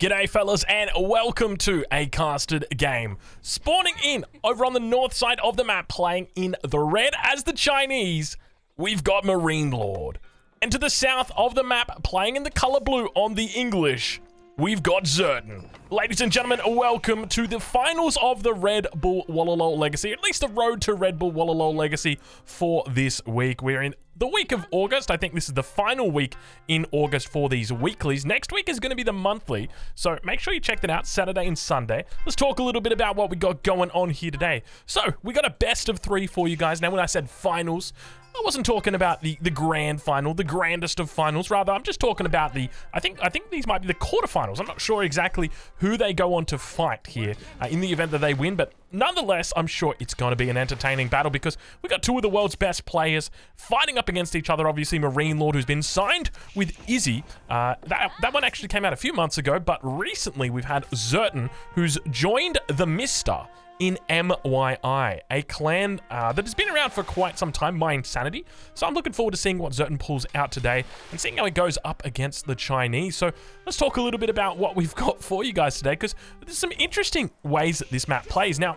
G'day fellas and welcome to A Casted Game. Spawning in over on the north side of the map, playing in the red as the Chinese, we've got Marine Lord. And to the south of the map, playing in the color blue on the English, we've got Zertan. Ladies and gentlemen, welcome to the finals of the Red Bull Wololo Legacy, at least the road to Red Bull Wololo Legacy for this week. We're in the week of August. I think this is the final week in August for these weeklies. Next week is going to be the monthly, so make sure you check that out, Saturday and Sunday. Let's talk a little bit about what we got going on here today. So, we got a best of 3 for you guys. Now, when I said finals, I wasn't talking about the grand final, the grandest of finals. Rather, I'm just talking about I think these might be the quarterfinals. I'm not sure exactly who they go on to fight here in the event that they win, but nonetheless, I'm sure it's going to be an entertaining battle because we got two of the world's best players fighting up against each other. Obviously, Marine Lord, who's been signed with Izzy. That one actually came out a few months ago, but recently we've had Zertan, who's joined the Mister in MYI, a clan that has been around for quite some time, My Insanity. So I'm looking forward to seeing what Zertan pulls out today and seeing how he goes up against the Chinese. So let's talk a little bit about what we've got for you guys today, because there's some interesting ways that this map plays. Now,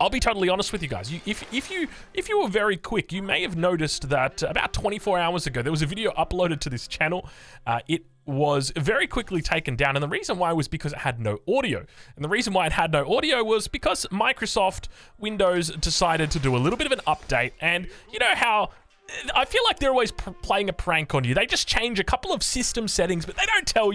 I'll be totally honest with you guys. If you were very quick, you may have noticed that about 24 hours ago, there was a video uploaded to this channel. It was very quickly taken down, and the reason why was because it had no audio. And the reason why it had no audio was because Microsoft Windows decided to do a little bit of an update, and you know how I feel like they're always playing a prank on you. They just change a couple of system settings, but they don't tell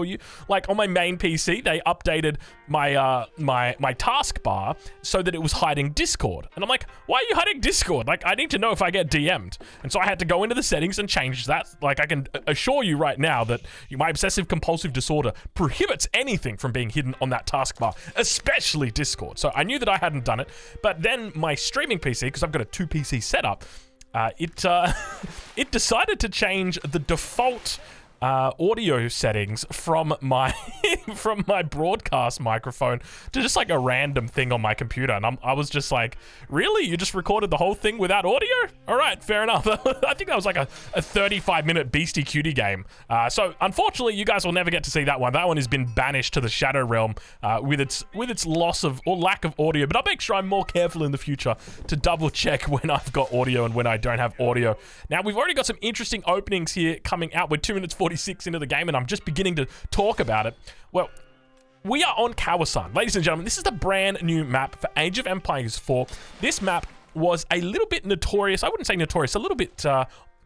you. Like on my main PC, they updated my my taskbar so that it was hiding Discord. And I'm like, why are you hiding Discord? Like, I need to know if I get DM'd. And so I had to go into the settings and change that. Like, I can assure you right now that my obsessive compulsive disorder prohibits anything from being hidden on that taskbar, especially Discord. So I knew that I hadn't done it. But then my streaming PC, because I've got a 2-PC setup, it decided to change the default audio settings from my from my broadcast microphone to just like a random thing on my computer, and I was just like, really? You just recorded the whole thing without audio? All right, fair enough. I think that was like a 35-minute Beastie Cutie game. So unfortunately, you guys will never get to see that one. That one has been banished to the Shadow Realm with its loss of or lack of audio. But I'll make sure I'm more careful in the future to double check when I've got audio and when I don't have audio. Now, we've already got some interesting openings here coming out. We're 2 minutes 46 into the game, and I'm just beginning to talk about it. Well, we are on Kawasan. Ladies and gentlemen, this is the brand new map for Age of Empires 4. This map was a little bit notorious. I wouldn't say notorious, a little bit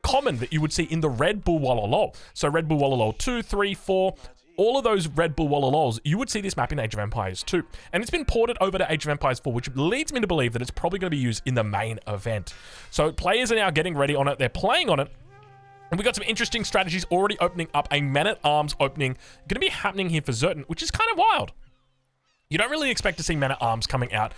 common that you would see in the Red Bull Wololo. So Red Bull Wololo 2, 3, 4, all of those Red Bull Wololos, you would see this map in Age of Empires 2. And it's been ported over to Age of Empires 4, which leads me to believe that it's probably going to be used in the main event. So players are now getting ready on it. They're playing on it. And we got some interesting strategies already opening up. A Men-at-Arms opening going to be happening here for Zertan, which is kind of wild. You don't really expect to see Men-at-Arms coming out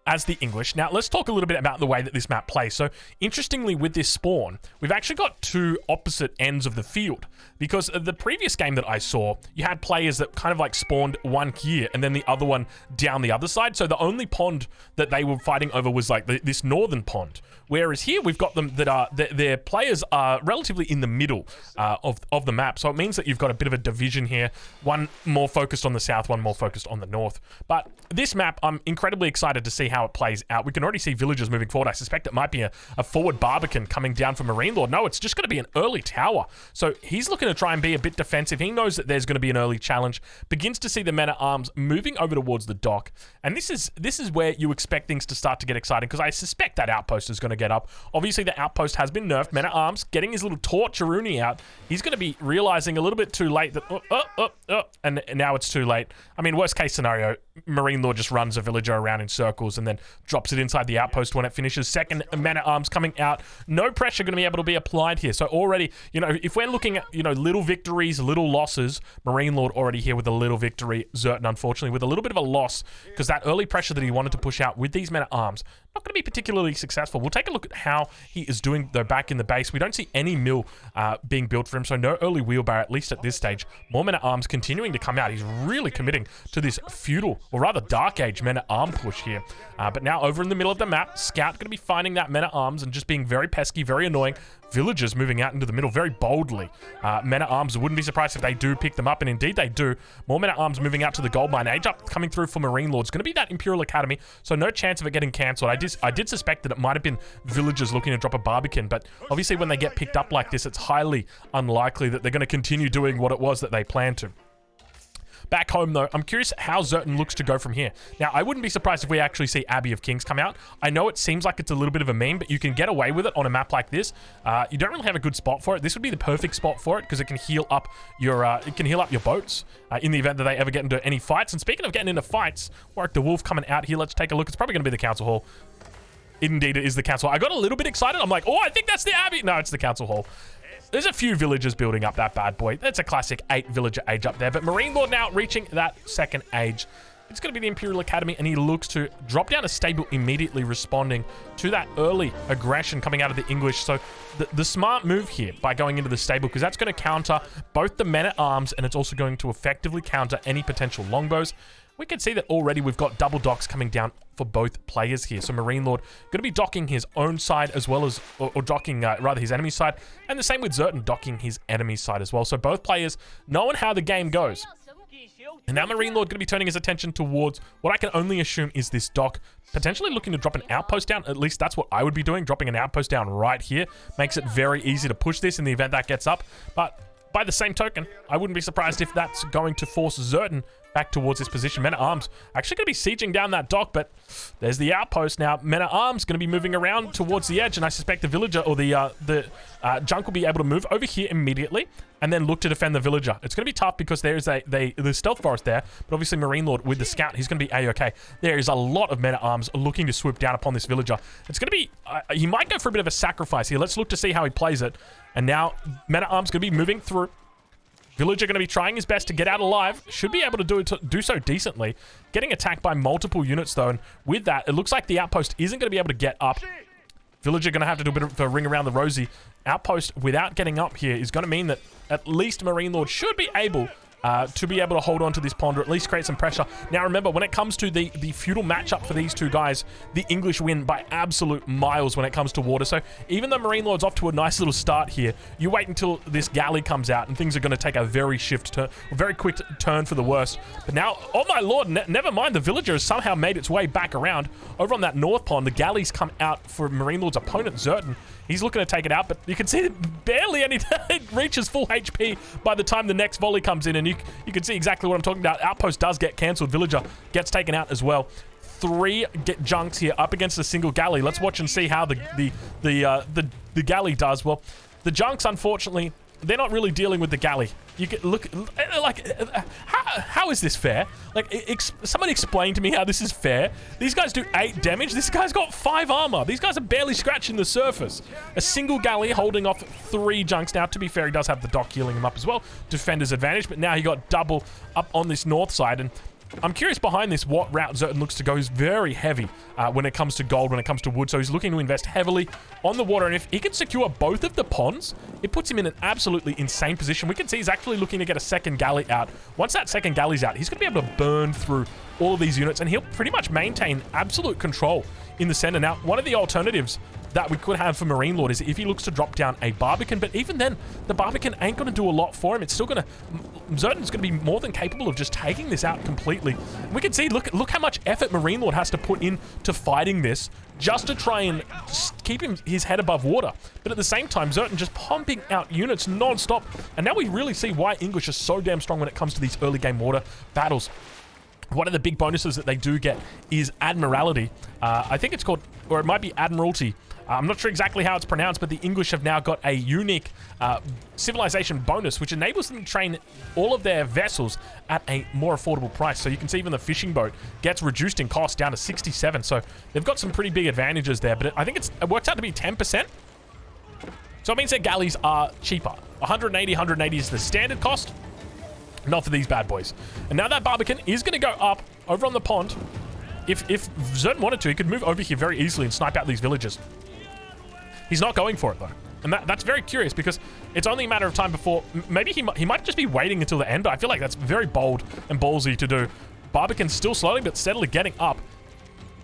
as the English. Now, let's talk a little bit about the way that this map plays. So, interestingly, with this spawn, we've actually got two opposite ends of the field. Because the previous game that I saw, you had players that kind of like spawned one here and then the other one down the other side. So the only pond that they were fighting over was like this northern pond. Whereas here we've got them that are, their players are relatively in the middle of the map. So it means that you've got a bit of a division here. One more focused on the south, one more focused on the north. But this map, I'm incredibly excited to see how it plays out. We can already see villagers moving forward. I suspect it might be a forward Barbican coming down from Marine Lord. No, it's just going to be an early tower. So he's looking to try and be a bit defensive. He knows that there's going to be an early challenge. Begins to see the Men-at-Arms moving over towards the dock. And this is where you expect things to start to get exciting, because I suspect that outpost is going to get up. Obviously, the outpost has been nerfed. Men-at-Arms getting his little torch-a-rooney out. He's going to be realizing a little bit too late that, and now it's too late. I mean, worst case scenario, Marine Lord just runs a villager around in circles and then drops it inside the outpost when it finishes. Second Men-at-Arms coming out. No pressure going to be able to be applied here. So already, you know, if we're looking at, you know, little victories, little losses, Marine Lord already here with a little victory. Zertan, unfortunately, with a little bit of a loss, because that early pressure that he wanted to push out with these Men-at-Arms, not going to be particularly successful. We'll take a look at how he is doing, though, back in the base. We don't see any mill being built for him, so no early wheelbarrow, at least at this stage. More Men-at-Arms continuing to come out. He's really committing to this feudal, or rather Dark Age Men-at-Arm push here. But now over in the middle of the map, Scout going to be finding that Men-at-Arms and just being very pesky, very annoying, villagers moving out into the middle very boldly. Men-at-Arms, wouldn't be surprised if they do pick them up, and indeed they do. More Men-at-Arms moving out to the gold mine. Age up coming through for Marine Lords. Going to be that Imperial Academy, so no chance of it getting cancelled. I did suspect that it might have been villagers looking to drop a Barbican, but obviously when they get picked up like this, it's highly unlikely that they're going to continue doing what it was that they planned to. Back home, though, I'm curious how Zerton looks to go from here. Now, I wouldn't be surprised if we actually see Abbey of Kings come out. I know it seems like it's a little bit of a meme, but you can get away with it on a map like this. You don't really have a good spot for it. This would be the perfect spot for it because it can heal up your boats in the event that they ever get into any fights. And speaking of getting into fights, Warwick the Wolf coming out here. Let's take a look. It's probably going to be the Council Hall. Indeed, it is the Council Hall. I got a little bit excited. I'm like, oh, I think that's the Abbey. No, it's the Council Hall. There's a few villagers building up that bad boy. That's a classic 8 villager age up there. But Marine Lord now reaching that second age. It's going to be the Imperial Academy, and he looks to drop down a stable immediately, responding to that early aggression coming out of the English. So the smart move here by going into the stable, because that's going to counter both the men-at-arms, and it's also going to effectively counter any potential longbows. We can see that already we've got double docks coming down for both players here. So Marine Lord going to be docking his own side as well as, or docking rather his enemy's side. And the same with Zerton docking his enemy's side as well. So both players knowing how the game goes. And now Marine Lord going to be turning his attention towards what I can only assume is this dock. Potentially looking to drop an outpost down. At least that's what I would be doing. Dropping an outpost down right here. Makes it very easy to push this in the event that gets up. But by the same token, I wouldn't be surprised if that's going to force Zerton back towards this position. Men-at-Arms actually going to be sieging down that dock, but there's the outpost now. Men-at-Arms going to be moving around towards the edge, and I suspect the villager or the junk will be able to move over here immediately and then look to defend the villager. It's going to be tough because there's the stealth forest there, but obviously Marine Lord with the scout, he's going to be A-okay. There is a lot of men-at-arms looking to swoop down upon this villager. It's going to be, he might go for a bit of a sacrifice here. Let's look to see how he plays it. And now men-at-arms going to be moving through. Villager going to be trying his best to get out alive. Should be able to do so decently. Getting attacked by multiple units, though. And with that, it looks like the outpost isn't going to be able to get up. Villager going to have to do a bit of a ring around the rosy. Outpost, without getting up here, is going to mean that at least Marine Lord should be able to hold on to this pond, or at least create some pressure. Now remember, when it comes to the feudal matchup for these two guys, the English win by absolute miles when it comes to water. So even though Marine Lord's off to a nice little start here, you wait until this galley comes out and things are going to take a very quick turn for the worse. But now, oh my lord, never mind, the villager has somehow made its way back around. Over on that north pond, the galleys come out for Marine Lord's opponent, Zerton. He's looking to take it out, but you can see it barely it reaches full HP by the time the next volley comes in, and you can see exactly what I'm talking about. Outpost does get cancelled. Villager gets taken out as well. 3 junks here up against a single galley. Let's watch and see how the galley does. Well, the junks, unfortunately, they're not really dealing with the galley. You can look like, how is this fair? Like, someone explain to me how this is fair. These guys do 8 damage. This guy's got 5 armor. These guys are barely scratching the surface. A single galley holding off 3 junks. Now, to be fair, he does have the dock healing him up as well. Defender's advantage, but now he got double up on this north side. And I'm curious behind this what route Zerton looks to go. He's very heavy when it comes to gold, when it comes to wood. So he's looking to invest heavily on the water. And if he can secure both of the ponds, it puts him in an absolutely insane position. We can see he's actually looking to get a second galley out. Once that second galley's out, he's going to be able to burn through all of these units, and he'll pretty much maintain absolute control in the center. Now, one of the alternatives that we could have for Marine Lord is if he looks to drop down a Barbican, but even then, the Barbican ain't going to do a lot for him. It's still going to... Zerton's going to be more than capable of just taking this out completely. We can see, look how much effort Marine Lord has to put into fighting this just to try and keep his head above water. But at the same time, Zerton just pumping out units non-stop. And now we really see why English is so damn strong when it comes to these early game water battles. One of the big bonuses that they do get is Admiralty. I think it's called, or it might be Admiralty. I'm not sure exactly how it's pronounced, but the English have now got a unique civilization bonus, which enables them to train all of their vessels at a more affordable price. So you can see even the fishing boat gets reduced in cost down to 67. So they've got some pretty big advantages there, but I think it works out to be 10%. So it means their galleys are cheaper. 180 is the standard cost. Not for these bad boys. And now that Barbican is going to go up over on the pond. If Zerton wanted to, he could move over here very easily and snipe out these villagers. He's not going for it, though. And that's very curious, because it's only a matter of time before... Maybe he might just be waiting until the end, but I feel like that's very bold and ballsy to do. Barbican's still slowly but steadily getting up.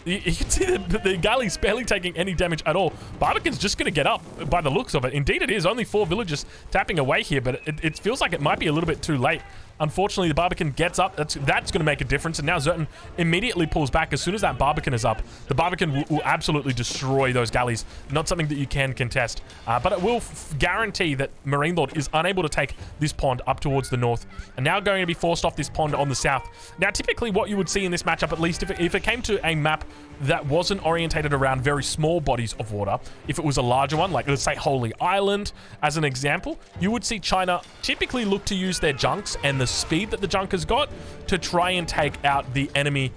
You can see the galley's barely taking any damage at all. Barbican's just going to get up by the looks of it. Indeed it is. Only 4 villagers tapping away here, but it feels like it might be a little bit too late. Unfortunately, the Barbican gets up. That's going to make a difference. And now Zerton immediately pulls back. As soon as that Barbican is up, the Barbican will absolutely destroy those galleys. Not something that you can contest. But it will guarantee that Marine Lord is unable to take this pond up towards the north. And now going to be forced off this pond on the south. Now, typically what you would see in this matchup, at least if it came to a map that wasn't orientated around very small bodies of water, if it was a larger one, like let's say Holy Island as an example, you would see China typically look to use their junks and the speed that the junk has got to try and take out the enemy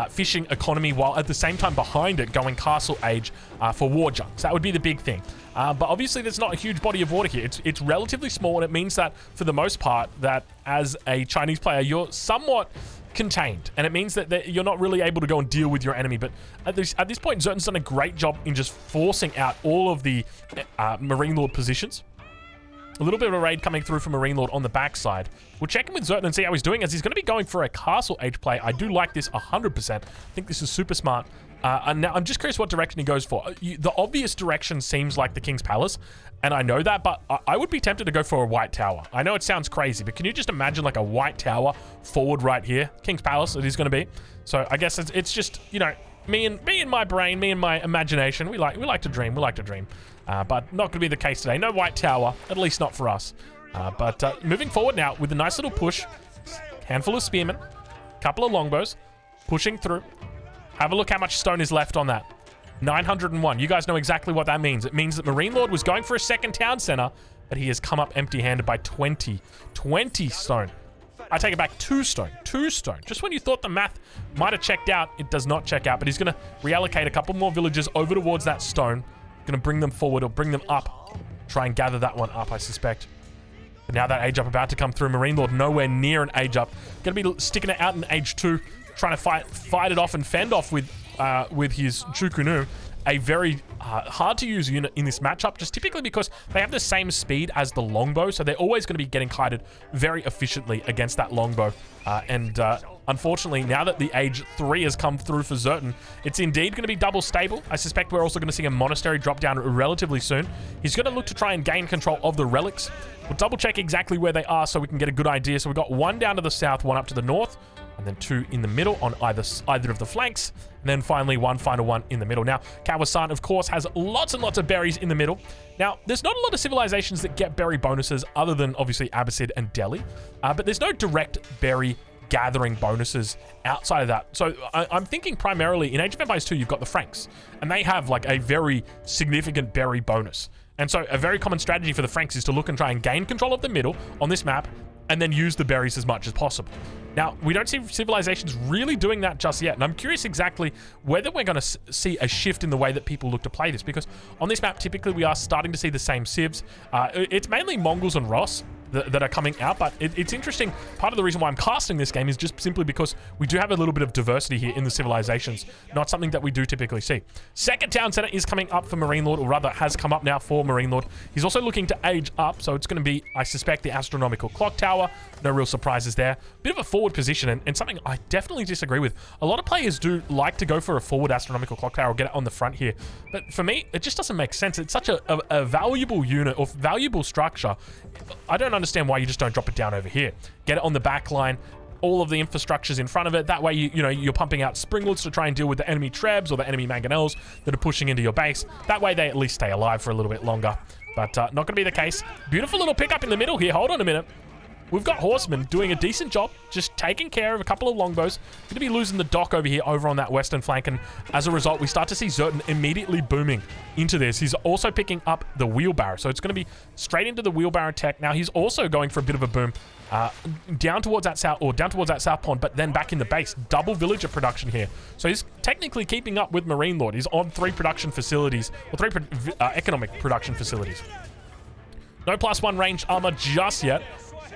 fishing economy, while at the same time behind it going castle age for war junks. That would be the big thing. But obviously there's not a huge body of water here. It's relatively small, and it means that for the most part that as a Chinese player you're somewhat contained, and it means that you're not really able to go and deal with your enemy. But at this point, Zerton's done a great job in just forcing out all of the Marine Lord positions. A little bit of a raid coming through from Marine Lord on the backside. We'll check in with Zerton and see how he's doing, as he's going to be going for a castle age play. I do like this 100%. I think this is super smart. And now I'm just curious what direction he goes for. The obvious direction seems like the King's Palace, and I know that, but I would be tempted to go for a white tower. I know it sounds crazy, but can you just imagine like a white tower forward right here? King's Palace it is going to be. So I guess it's just, you know, me and my brain, me and my imagination. We like to dream. We like to dream. But not going to be the case today. No white tower, at least not for us. But moving forward now with a nice little push. Handful of spearmen. Couple of longbows. Pushing through. Have a look how much stone is left on that. 901. You guys know exactly what that means. It means that Marine Lord was going for a second town center, but he has come up empty-handed by 20 stone. I take it back, 2 stone. 2 stone. Just when you thought the math might have checked out, it does not check out. But he's going to reallocate a couple more villagers over towards that stone. Going to bring them forward or bring them up. Try and gather that one up, I suspect. But now that age up about to come through. Marine Lord nowhere near an age up. Going to be sticking it out in age 2. Trying to fight it off and fend off with his Chukunu. A very hard to use unit in this matchup, just typically because they have the same speed as the longbow, so they're always going to be getting kited very efficiently against that longbow. Unfortunately, now that the age 3 has come through for Zerton, it's indeed going to be double stable. I suspect we're also going to see a monastery drop down relatively soon. He's going to look to try and gain control of the relics. We'll double check exactly where they are so we can get a good idea. So we've got 1 down to the south, 1 up to the north, and then 2 in the middle on either of the flanks, and then finally one final one in the middle. Now, Kawasan, of course, has lots and lots of berries in the middle. Now, there's not a lot of civilizations that get berry bonuses other than, obviously, Abbasid and Delhi, but there's no direct berry gathering bonuses outside of that. So I'm thinking primarily in Age of Empires 2, you've got the Franks, and they have like a very significant berry bonus. And so a very common strategy for the Franks is to look and try and gain control of the middle on this map, and then use the berries as much as possible. Now, we don't see civilizations really doing that just yet, and I'm curious exactly whether we're going to see a shift in the way that people look to play this, because on this map, typically we are starting to see the same civs. It's mainly Mongols and Ross that are coming out, but it's interesting. Part of the reason why I'm casting this game is just simply because we do have a little bit of diversity here in the civilizations, not something that we do typically see. Second town center is coming up for Marine Lord, or rather has come up now for Marine Lord. He's also looking to age up, so it's going to be, I suspect, the astronomical clock tower. No real surprises there. Bit of a forward position, and something I definitely disagree with. A lot of players do like to go for a forward astronomical clock tower or get it on the front here, but for me, it just doesn't make sense. It's such a valuable unit or valuable structure. I don't understand why you just don't drop it down over here. Get it on the back line, all of the infrastructure's in front of it. That way, you're pumping out Springlets to try and deal with the enemy Trebs or the enemy Mangonels that are pushing into your base. That way, they at least stay alive for a little bit longer. But not going to be the case. Beautiful little pickup in the middle here. Hold on a minute. We've got Horsemen doing a decent job, just taking care of a couple of longbows. Going to be losing the dock over here, over on that western flank, and as a result, we start to see Zerton immediately booming into this. He's also picking up the wheelbarrow, so it's going to be straight into the wheelbarrow tech. Now, he's also going for a bit of a boom down towards that south pond, but then back in the base. Double villager production here. So he's technically keeping up with Marine Lord. He's on 3 production facilities, or 3 economic production facilities. No +1 ranged armor just yet.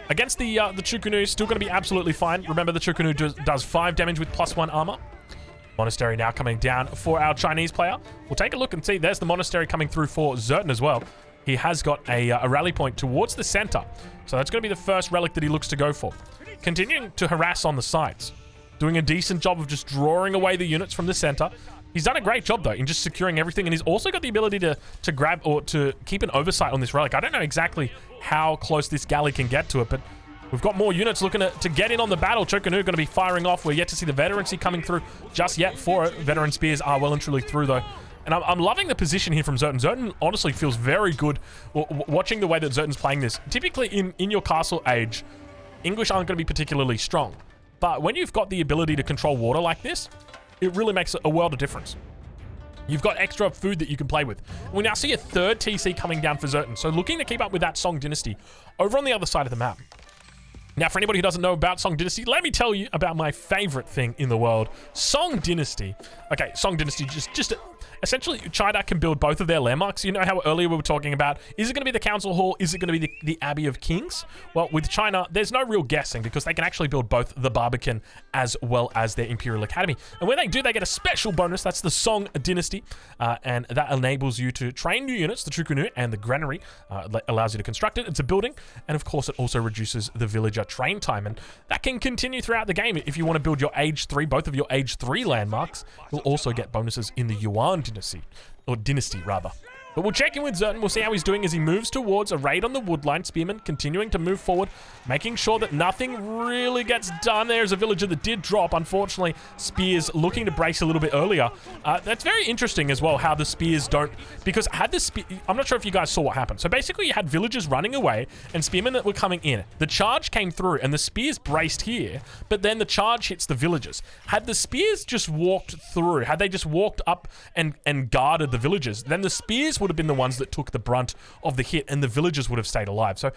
Against the Chukunu, still going to be absolutely fine. Remember, the Chukunu does 5 damage with +1 armor. Monastery now coming down for our Chinese player. We'll take a look and see. There's the Monastery coming through for Zerton as well. He has got a rally point towards the center. So that's going to be the first relic that he looks to go for. Continuing to harass on the sides. doing a decent job of just drawing away the units from the center. He's done a great job, though, in just securing everything, and he's also got the ability to grab or to keep an oversight on this relic. I don't know exactly how close this galley can get to it, but we've got more units looking to get in on the battle. Chokanu going to be firing off. We're yet to see the veterancy coming through just yet for it. Veteran spears are well and truly through, though. And I'm loving the position here from Zertan. Zertan honestly feels very good watching the way that Zertan's playing this. Typically, in your castle age, English aren't going to be particularly strong. But when you've got the ability to control water like this, it really makes a world of difference. You've got extra food that you can play with. We now see a third TC coming down for Zertan. So looking to keep up with that Song Dynasty over on the other side of the map. Now, for anybody who doesn't know about Song Dynasty, let me tell you about my favorite thing in the world, Song Dynasty. Okay, Song Dynasty, just essentially, China can build both of their landmarks. You know how earlier we were talking about, is it going to be the Council Hall? Is it going to be the Abbey of Kings? Well, with China, there's no real guessing because they can actually build both the Barbican as well as their Imperial Academy. And when they do, they get a special bonus. That's the Song Dynasty. And that enables you to train new units, the Chukunu and the Granary. Allows you to construct it. It's a building. And of course, it also reduces the villager train time. And that can continue throughout the game. If you want to build your Age 3, both of your Age 3 landmarks, you'll also get bonuses in the Yuan Dynasty, or Dynasty rather. But we'll check in with Zertan. We'll see how he's doing as he moves towards a raid on the woodline. Spearman continuing to move forward, making sure that nothing really gets done. There's a villager that did drop. Unfortunately, spears looking to brace a little bit earlier. That's very interesting as well, how the spears don't... Because had the spear... I'm not sure if you guys saw what happened. So basically, you had villagers running away and spearmen that were coming in. The charge came through and the spears braced here, but then the charge hits the villagers. Had the spears just walked through, had they just walked up and guarded the villagers, then the spears would have been the ones that took the brunt of the hit and the villagers would have stayed alive. So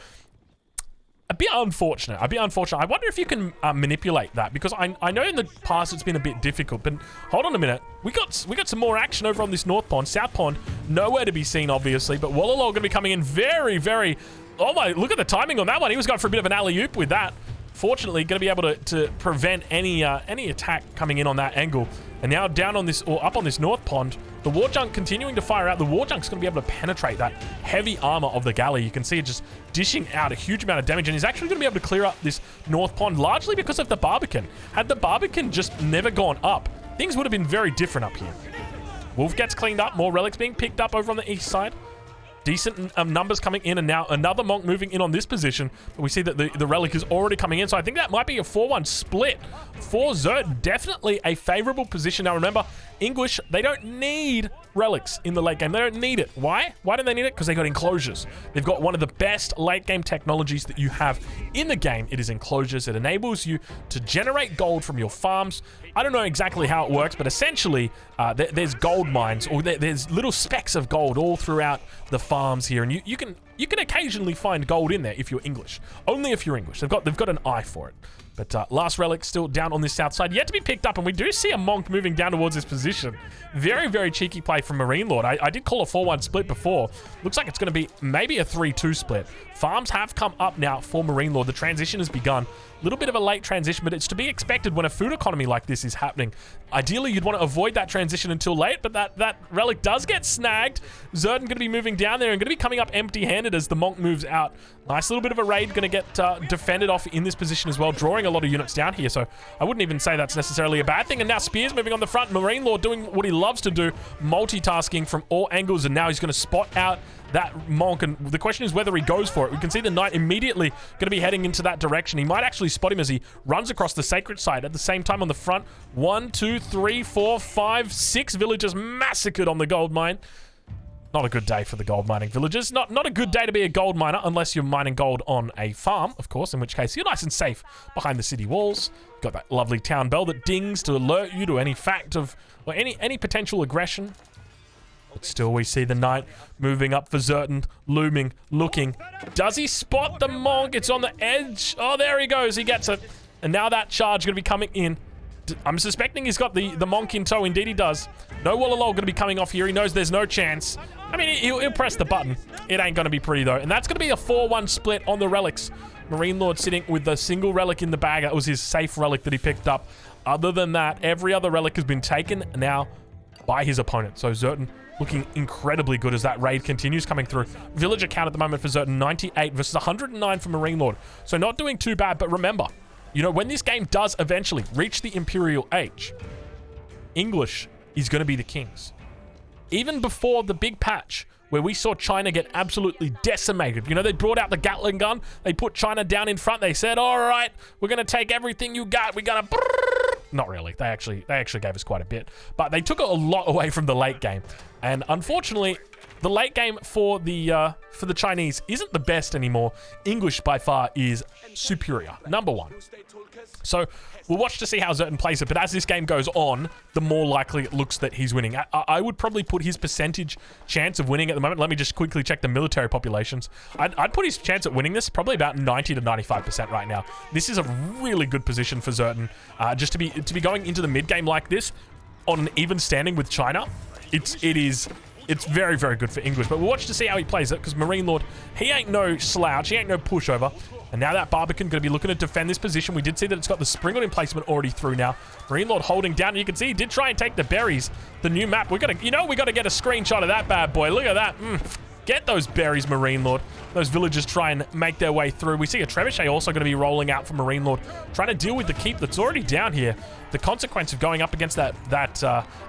a bit unfortunate. I wonder if you can manipulate that, because I know in the past it's been a bit difficult, but hold on a minute. We got some more action over on this north pond. South pond, nowhere to be seen, obviously, but Wallalol going to be coming in very, very... Oh my, look at the timing on that one. He was going for a bit of an alley-oop with that. Fortunately, going to be able to prevent any attack coming in on that angle. And now down on this, or up on this north pond, the war junk continuing to fire out. The war junk's going to be able to penetrate that heavy armor of the galley. You can see it just dishing out a huge amount of damage, and he's actually going to be able to clear up this north pond largely because of the Barbican. Had the Barbican just never gone up, things would have been very different up here. Wolf gets cleaned up, more relics being picked up over on the east side. Decent numbers coming in, and now another monk moving in on this position. But we see that the relic is already coming in, so I think that might be a 4-1 split for Zertan. Definitely a favorable position. Now remember, English, they don't need relics in the late game. They don't need it. Why? Why do they need it? Because they got enclosures. They've got one of the best late game technologies that you have in the game. It is enclosures. It enables you to generate gold from your farms. I don't know exactly how it works, but essentially there's gold mines, or there's little specks of gold all throughout the farms here, and you can occasionally find gold in there if you're English. Only if you're English. They've got an eye for it. But last relic still down on this south side, yet to be picked up, and we do see a monk moving down towards this position. Very, very cheeky play from Marine Lord. I did call a 4-1 split before. Looks like it's going to be maybe a 3-2 split. Farms have come up now for Marine Lord. The transition has begun. A little bit of a late transition, but it's to be expected when a food economy like this is happening. Ideally, you'd want to avoid that transition until late, but that relic does get snagged. Zertan going to be moving down there and going to be coming up empty-handed as the monk moves out. Nice little bit of a raid going to get defended off in this position as well, drawing a lot of units down here, so I wouldn't even say that's necessarily a bad thing. And now Spears moving on the front. Marine Lord doing what he loves to do, multitasking from all angles, and now he's going to spot out that monk, and the question is whether he goes for it. We can see the knight immediately going to be heading into that direction. He might actually spot him as he runs across the sacred site. At the same time on the front, 1, 2, 3, 4, 5, 6 villagers massacred on the gold mine. Not a good day for the gold mining villagers. Not a good day to be a gold miner unless you're mining gold on a farm, of course, in which case you're nice and safe behind the city walls. Got that lovely town bell that dings to alert you to any fact of, or any potential aggression. But still, we see the knight moving up for Zertan, looming, looking. Does he spot the monk? It's on the edge. Oh, there he goes. He gets it. And now that charge going to be coming in. I'm suspecting he's got the monk in tow. Indeed, he does. No Wallalol going to be coming off here. He knows there's no chance. I mean, he'll press the button. It ain't going to be pretty, though. And that's going to be a 4-1 split on the relics. Marine Lord sitting with the single relic in the bag. That was his safe relic that he picked up. Other than that, every other relic has been taken now by his opponent. So Zertan looking incredibly good as that raid continues coming through. Villager count at the moment for Zertan, 98 versus 109 for Marine Lord. So not doing too bad, but remember, You know, when this game does eventually reach the Imperial age, English is going to be the kings. Even before the big patch where we saw China get absolutely decimated. You know, they brought out the Gatling gun. They put China down in front. They said, all right, we're going to take everything you got. We're going to... Not really. They actually gave us quite a bit. But they took a lot away from the late game. And unfortunately, the late game for the Chinese isn't the best anymore. English, by far, is superior. Number one. So we'll watch to see how Zerton plays it, but as this game goes on, the more likely it looks that he's winning. I would probably put his percentage chance of winning at the moment. Let me just quickly check the military populations. I'd put his chance at winning this probably about 90 to 95% right now. This is a really good position for Zerton. Just to be going into the mid game like this on an even standing with China. It's very, very good for English, but we'll watch to see how he plays it, because Marine Lord, he ain't no slouch, he ain't no pushover. And now that Barbican going to be looking to defend this position. We did see that it's got the Springwood emplacement already through now. Marine Lord holding down, and you can see he did try and take the berries. The new map, we got to get a screenshot of that bad boy. Look at that. Get those berries, Marine Lord. Those villagers try and make their way through. We see a trebuchet also going to be rolling out for Marine Lord, trying to deal with the keep that's already down here. The consequence of going up against that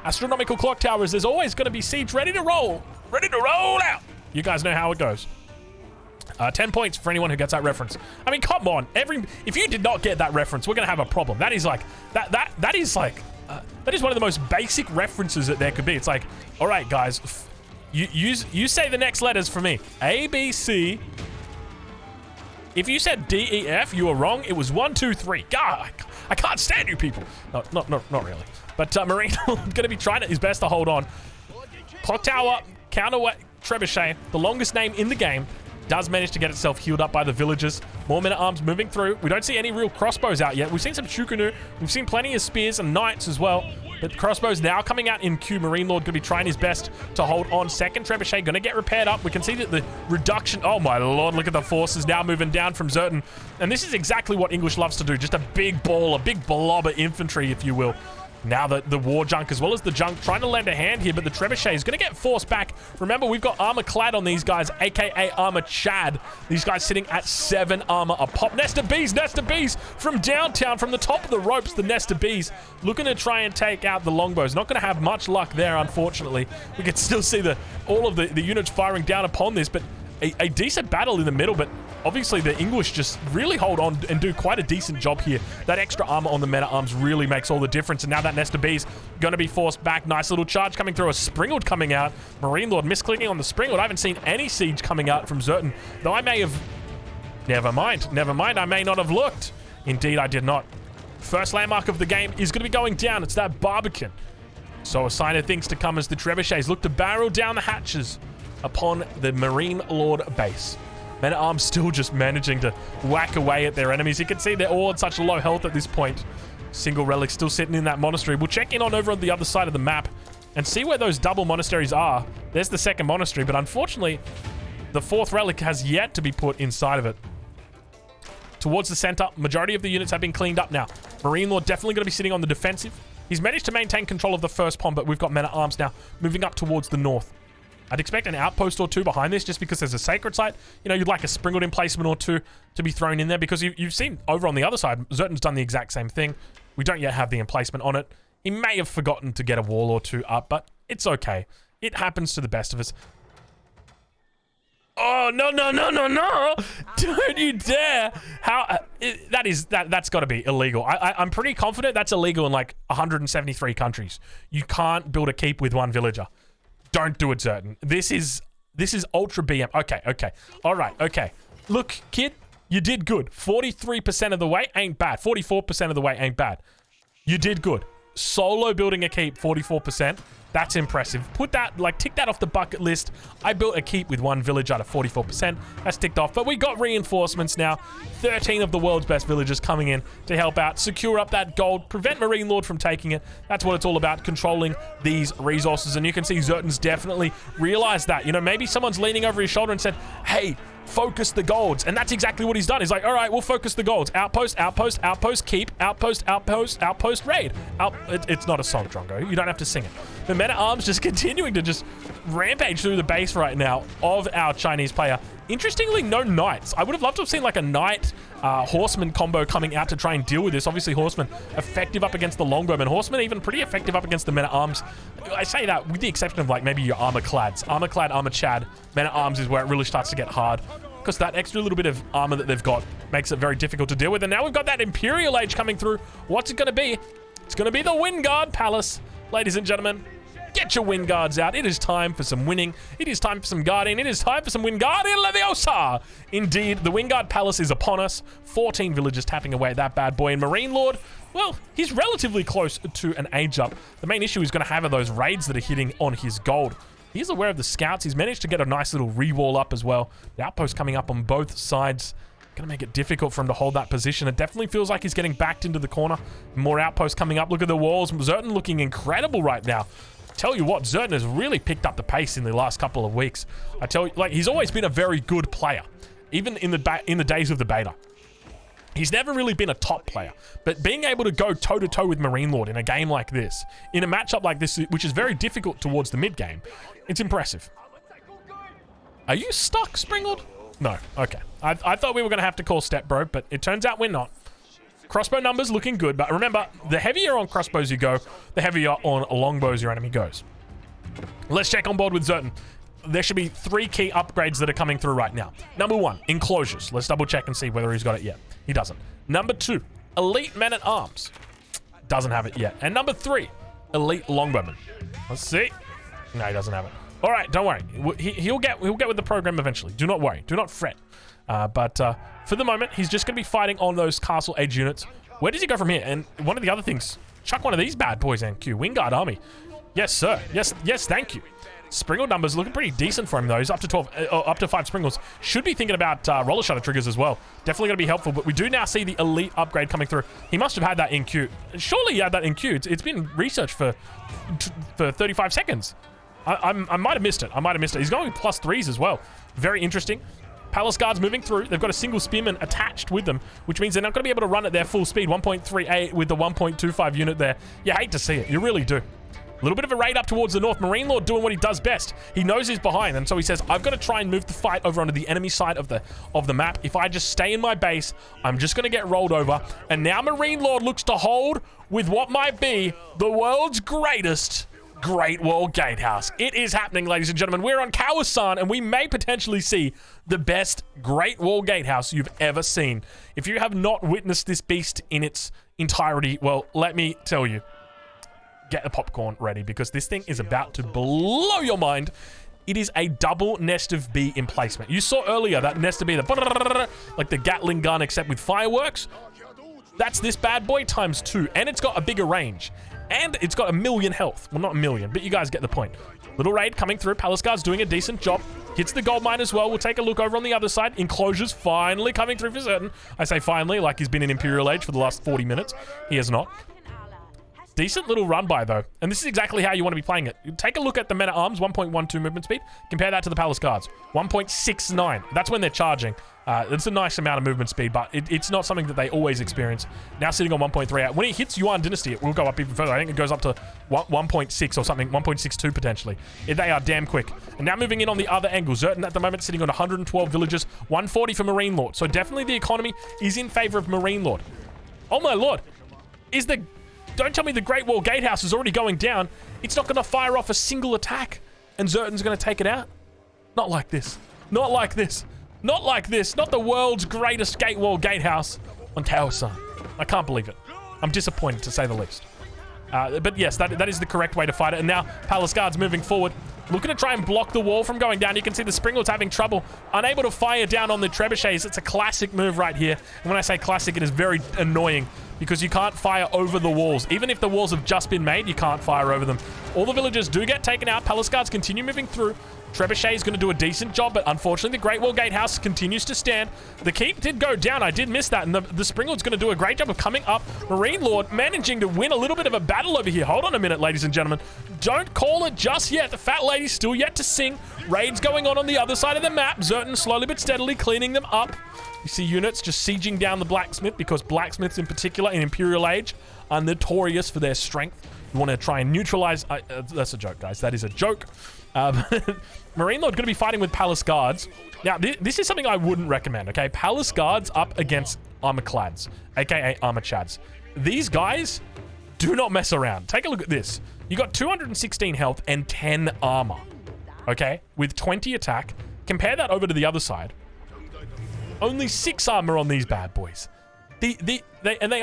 astronomical clock tower is there's always going to be siege ready to roll out. You guys know how it goes. 10 points for anyone who gets that reference. I mean, come on. If you did not get that reference, we're going to have a problem. That is like, that is one of the most basic references that there could be. It's like, all right, guys, you say the next letters for me. A, B, C. If you said D, E, F, you were wrong. It was 1, 2, 3. God, I can't stand you people. No, not really. But Marine going to be trying his best to hold on. Clock tower, counterweight, trebuchet, the longest name in the game, does manage to get itself healed up by the villagers. More men-at-arms moving through. We don't see any real crossbows out yet. We've seen some Chukunu. We've seen plenty of spears and knights as well. But crossbows now coming out in queue. Marine Lord going to be trying his best to hold on. Second trebuchet going to get repaired up. We can see that the reduction... Oh my lord, look at the forces now moving down from Zerton. And this is exactly what English loves to do. Just a big ball, a big blob of infantry, if you will. Now the war junk as well as the junk trying to lend a hand here, but the trebuchet is going to get forced back. Remember, we've got armor clad on these guys, aka armor Chad. These guys sitting at 7 armor a pop. Nest of bees from downtown, from the top of the ropes. The nest of bees looking to try and take out the longbows. Not going to have much luck there, unfortunately. We can still see all of the units firing down upon this, but a decent battle in the middle, but obviously the English just really hold on and do quite a decent job here. That extra armor on the men-at-arms really makes all the difference, and now that nest of bees going to be forced back. Nice little charge coming through. A Springwood coming out. Marine Lord misclicking on the Springwood. I haven't seen any siege coming out from Zerton, though I may have... Never mind, I may not have looked. Indeed, I did not. First landmark of the game is going to be going down. It's that Barbican. So a sign of things to come as the trebuchets look to barrel down the hatches upon the Marine Lord base. Men-at-arms still just managing to whack away at their enemies. You can see they're all at such low health at this point. Single relic still sitting in that monastery. We'll check in over on the other side of the map and see where those double monasteries are. There's the second monastery, but unfortunately, the fourth relic has yet to be put inside of it. Towards the center, majority of the units have been cleaned up now. Marine Lord definitely going to be sitting on the defensive. He's managed to maintain control of the first pond, but we've got men-at-arms now moving up towards the north. I'd expect an outpost or two behind this just because there's a sacred site. You know, you'd like a Springwood emplacement or two to be thrown in there because you've seen over on the other side, Zerton's done the exact same thing. We don't yet have the emplacement on it. He may have forgotten to get a wall or two up, but it's okay. It happens to the best of us. Oh, no. Don't you dare. That's got to be illegal. I'm pretty confident that's illegal in like 173 countries. You can't build a keep with one villager. Don't do it, Zerton. This is ultra BM. Okay. All right, okay. Look, kid, you did good. 43% of the way ain't bad. 44% of the way ain't bad. You did good. Solo building a keep, 44%. That's impressive. Put that, tick that off the bucket list. I built a keep with one village out of 44%. That's ticked off. But we got reinforcements now. 13 of the world's best villagers coming in to help out, secure up that gold, prevent Marine Lord from taking it. That's what it's all about, controlling these resources. And you can see Zerton's definitely realized that. You know, maybe someone's leaning over his shoulder and said, hey, focus the golds. And that's exactly what he's done. He's like, all right, we'll focus the golds. Outpost, keep, outpost, raid. It's not a song, Drongo. You don't have to sing it. The men-at-arms just continuing to just rampage through the base right now of our Chinese player Interestingly, no knights. I would have loved to have seen like a knight horseman combo coming out to try and deal with this. Obviously, horseman effective up against the longbowmen. Horseman even pretty effective up against the men-at-arms. I say that with the exception of like maybe your armor-clads. Armor-clad, armor-chad. Men-at-arms is where it really starts to get hard, because that extra little bit of armor that they've got makes it very difficult to deal with. And now we've got that Imperial Age coming through. What's it going to be? It's going to be the Wingard Palace. Ladies and gentlemen, get your Wingards out. It is time for some winning. It is time for some guarding. It is time for some Wingardium Leviosa. Indeed, the Wingard Palace is upon us. 14 villagers tapping away at that bad boy. And Marine Lord, well, he's relatively close to an age up. The main issue he's going to have are those raids that are hitting on his gold. He's aware of the scouts. He's managed to get a nice little re-wall up as well. The outpost coming up on both sides. Going to make it difficult for him to hold that position. It definitely feels like he's getting backed into the corner. More outposts coming up. Look at the walls. Zerton looking incredible right now. Tell you what, Zerton has really picked up the pace in the last couple of weeks. I tell you, like, he's always been a very good player, even in the days of the beta. He's never really been a top player, but being able to go toe-to-toe with Marine Lord in a game like this, in a matchup like this, which is very difficult towards the mid-game, it's impressive. Are you stuck, Springled? No. Okay. I thought we were going to have to call step, bro, but it turns out we're not. Crossbow numbers looking good, but remember, the heavier on crossbows you go, the heavier on longbows your enemy goes. Let's check on board with Zerton. There should be 3 key upgrades that are coming through right now. Number 1, enclosures. Let's double check and see whether he's got it yet. He doesn't. Number 2, elite men-at-arms. Doesn't have it yet. And number 3, elite longbowmen. Let's see. No, he doesn't have it. All right, don't worry. He'll get with the program eventually. Do not worry. Do not fret. But for the moment, he's just going to be fighting on those castle age units. Where does he go from here? And one of the other things, chuck one of these bad boys in Q. Wingard Army. Yes, sir. Yes, thank you. Springle numbers looking pretty decent for him, though. He's up to 12, up to 5 Springles. Should be thinking about roller shutter triggers as well. Definitely going to be helpful, but we do now see the elite upgrade coming through. He must have had that in queue. Surely he had that in queue. It's been researched for 35 seconds. I might have missed it. He's going with +3s as well. Very interesting. Palace Guards moving through. They've got a single spearman attached with them, which means they're not going to be able to run at their full speed. 1.38 with the 1.25 unit there. You hate to see it. You really do. A little bit of a raid up towards the north. Marine Lord doing what he does best. He knows he's behind, and so he says, I've got to try and move the fight over onto the enemy side of the map. If I just stay in my base, I'm just going to get rolled over. And now Marine Lord looks to hold with what might be the world's greatest Great Wall Gatehouse. It is happening, ladies and gentlemen. We're on Kawasan, and we may potentially see the best Great Wall Gatehouse you've ever seen. If you have not witnessed this beast in its entirety, well, let me tell you, get the popcorn ready, because this thing is about to blow your mind. It is a double nest of bee emplacement. You saw earlier that nest of bee, like the Gatling gun, except with fireworks. That's this bad boy times 2, and it's got a bigger range. And it's got 1,000,000 health. Well, not 1,000,000, but you guys get the point. Little raid coming through. Palace Guard's doing a decent job. Hits the gold mine as well. We'll take a look over on the other side. Enclosures finally coming through for certain. I say finally, like he's been in Imperial Age for the last 40 minutes. He has not. Decent little run by, though. And this is exactly how you want to be playing it. Take a look at the men-at-arms, 1.12 movement speed. Compare that to the Palace Guards, 1.69. That's when they're charging. It's a nice amount of movement speed, but it's not something that they always experience. Now sitting on 1.38. When it hits Yuan Dynasty, it will go up even further. I think it goes up to 1.6 or something, 1.62 potentially. They are damn quick. And now moving in on the other angle. Zerton at the moment sitting on 112 villagers, 140 for Marine Lord. So definitely the economy is in favor of Marine Lord. Oh my lord. Don't tell me the Great Wall Gatehouse is already going down. It's not going to fire off a single attack, and Zerton's going to take it out. Not like this. Not like this. Not like this. Not the world's greatest Great Wall Gatehouse on Kawasan. I can't believe it. I'm disappointed, to say the least. But yes, that is the correct way to fight it. And now Palace Guard's moving forward, looking to try and block the wall from going down. You can see the Springlord's having trouble, unable to fire down on the trebuchets. It's a classic move right here. And when I say classic, it is very annoying, because you can't fire over the walls. Even if the walls have just been made, you can't fire over them. All the villagers do get taken out. Palace Guards continue moving through. Trebuchet is going to do a decent job, but unfortunately the Great Wall Gatehouse continues to stand. The keep did go down. I did miss that, and the Springlord's going to do a great job of coming up. Marine Lord managing to win a little bit of a battle over here. Hold on a minute, ladies and gentlemen. Don't call it just yet. The fat lady's still yet to sing. Raids going on the other side of the map. Zerton slowly but steadily cleaning them up. You see units just sieging down the blacksmith, because blacksmiths in particular in Imperial Age are notorious for their strength. You want to try and neutralize... that's a joke, guys. That is a joke. Marine Lord going to be fighting with Palace Guards. Now, this is something I wouldn't recommend, okay? Palace Guards up against Armorclads, aka Armor Chads. These guys do not mess around. Take a look at this. You got 216 health and 10 armor, okay? With 20 attack. Compare that over to the other side. Only 6 armor on these bad boys. They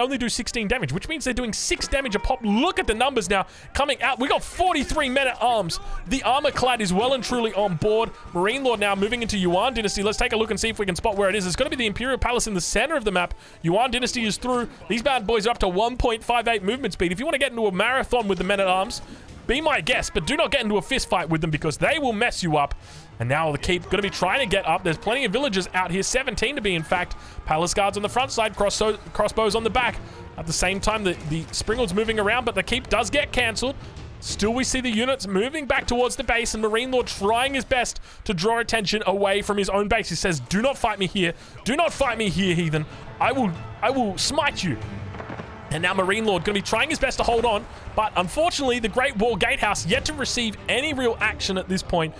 only do 16 damage, which means they're doing 6 damage a pop. Look at the numbers now coming out. We got 43 men-at-arms. The Armor-Clad is well and truly on board. Marine Lord now moving into Yuan Dynasty. Let's take a look and see if we can spot where it is. It's going to be the Imperial Palace in the center of the map. Yuan Dynasty is through. These bad boys are up to 1.58 movement speed. If you want to get into a marathon with the men-at-arms, be my guest, but do not get into a fist fight with them because they will mess you up. And now the keep going to be trying to get up. There's plenty of villagers out here, 17 to be in fact. Palace Guards on the front side, crossbows on the back. At the same time, the Springald's moving around, but the keep does get cancelled. Still, we see the units moving back towards the base, and Marine Lord trying his best to draw attention away from his own base. He says, do not fight me here. Do not fight me here, heathen. I will smite you. And now Marine Lord going to be trying his best to hold on, but unfortunately, the Great Wall Gatehouse yet to receive any real action at this point.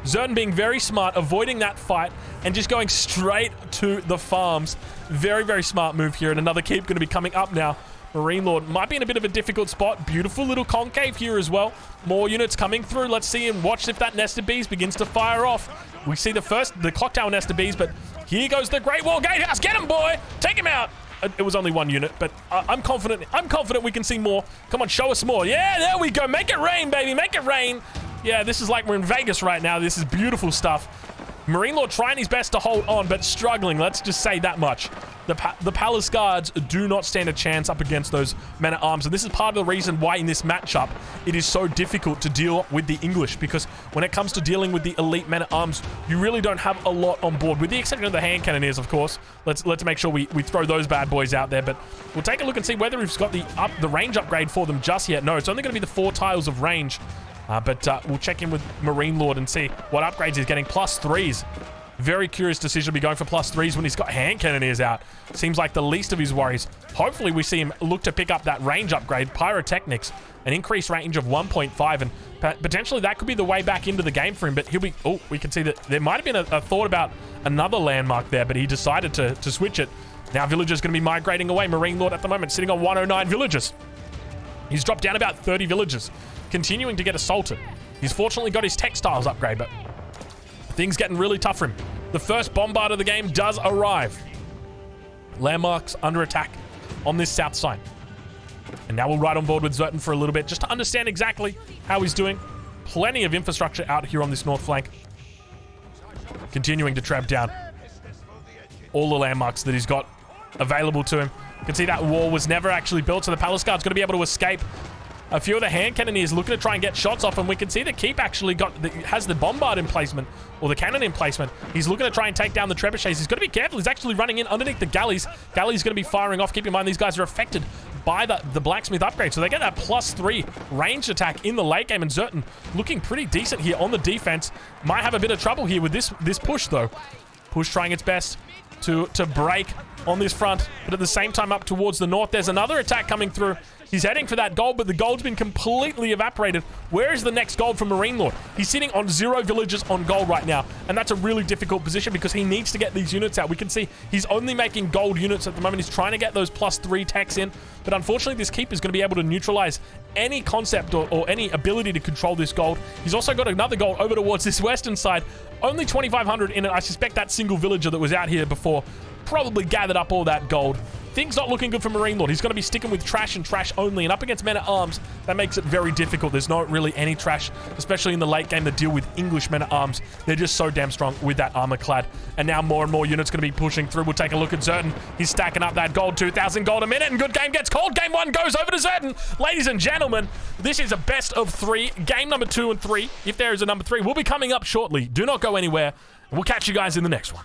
Zerton being very smart, avoiding that fight, and just going straight to the farms. Very, very smart move here, and another keep going to be coming up now. Marine Lord might be in a bit of a difficult spot. Beautiful little concave here as well. More units coming through. Let's see and watch if that nest of bees begins to fire off. We see the clock tower nest of bees, but here goes the Great Wall Gatehouse. Get him, boy! Take him out! It was only 1 unit, but I'm confident we can see more. Come on, show us more. Yeah, there we go. Make it rain, baby. Make it rain. Yeah, this is like we're in Vegas right now. This is beautiful stuff. Marine Lord trying his best to hold on, but struggling. Let's just say that much. The Palace Guards do not stand a chance up against those men-at-arms, and this is part of the reason why in this matchup it is so difficult to deal with the English, because when it comes to dealing with the elite men-at-arms, you really don't have a lot on board, with the exception of the hand cannoneers, of course. Let's make sure we throw those bad boys out there, but we'll take a look and see whether we've got the range upgrade for them just yet. No, it's only going to be the 4 tiles of range. But we'll check in with Marine Lord and see what upgrades he's getting. +3s. Very curious decision to be going for +3s when he's got hand cannoneers out. Seems like the least of his worries. Hopefully we see him look to pick up that range upgrade. Pyrotechnics, an increased range of 1.5, and potentially that could be the way back into the game for him. But he'll be... Oh, we can see that there might have been a thought about another landmark there, but he decided to switch it. Now villagers going to be migrating away. Marine Lord at the moment sitting on 109 villagers. He's dropped down about 30 villagers. Continuing to get assaulted. He's fortunately got his textiles upgrade, but things getting really tough for him. The first bombard of the game does arrive. Landmarks under attack on this south side. And now we'll ride on board with Zerton for a little bit just to understand exactly how he's doing. Plenty of infrastructure out here on this north flank. Continuing to trap down all the landmarks that he's got available to him. You can see that wall was never actually built, so the Palace Guard's going to be able to escape. A few of the hand cannoneers looking to try and get shots off, and we can see the keep actually has the bombard in placement, or the cannon in placement. He's looking to try and take down the trebuchets. He's got to be careful. He's actually running in underneath the galleys. Galleys going to be firing off. Keep in mind, these guys are affected by the blacksmith upgrade, so they get that +3 ranged attack in the late game, and Zerton looking pretty decent here on the defense. Might have a bit of trouble here with this push, though. Push trying its best to break on this front, but at the same time up towards the north, there's another attack coming through. He's heading for that gold, but the gold's been completely evaporated. Where is the next gold from Marine Lord? He's sitting on 0 villagers on gold right now, and that's a really difficult position because he needs to get these units out. We can see he's only making gold units at the moment. He's trying to get those +3 techs in, but unfortunately this keep is going to be able to neutralize any concept or any ability to control this gold. He's also got another gold over towards this western side. Only 2,500 in it. I suspect that single villager that was out here before probably gathered up all that gold. Things not looking good for Marine Lord. He's going to be sticking with trash and trash only, and up against men-at-arms, that makes it very difficult. There's not really any trash, especially in the late game, that deal with English men-at-arms. They're just so damn strong with that armor-clad. And now more and more units going to be pushing through. We'll take a look at Zerton. He's stacking up that gold, 2,000 gold a minute, and good game gets called. Game 1 goes over to Zerton. Ladies and gentlemen, this is a best of 3. Game number 2 and 3, if there is a number 3, will be coming up shortly. Do not go anywhere, and we'll catch you guys in the next one.